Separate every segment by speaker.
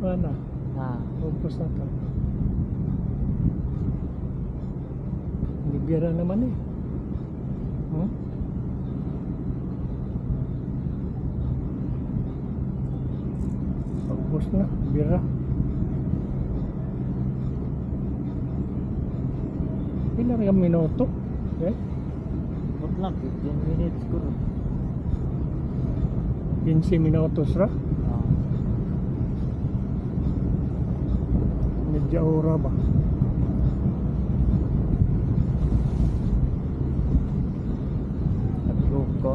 Speaker 1: Wala.
Speaker 2: Ah,
Speaker 1: Ubus na to. Bibira naman eh. Hmm? Ubus na. Bira. Ilan yung minuto? Eh?
Speaker 2: wag lang, 15 minutes ko.
Speaker 1: 15 minutos ra.
Speaker 2: Ah,
Speaker 1: Medya ora ba?
Speaker 2: nagluko.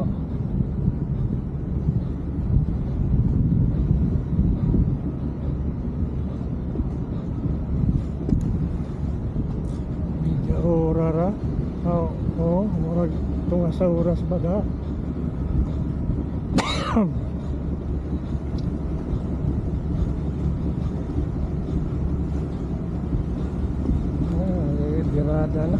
Speaker 1: Medya ora ra. Oo, murag tunga sa oras baga. Birada na.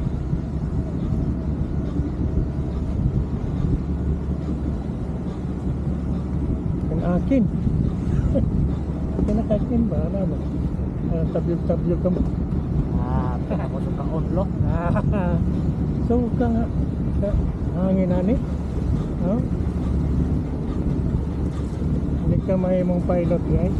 Speaker 1: Kan akin. Kinakakin ba? Ano ba? Tabyog-tabyog ka mo.
Speaker 2: Ah, ako sa kaonlo.
Speaker 1: So ka nga sa hangin ani. No? Hindi ka may mong pilot guys.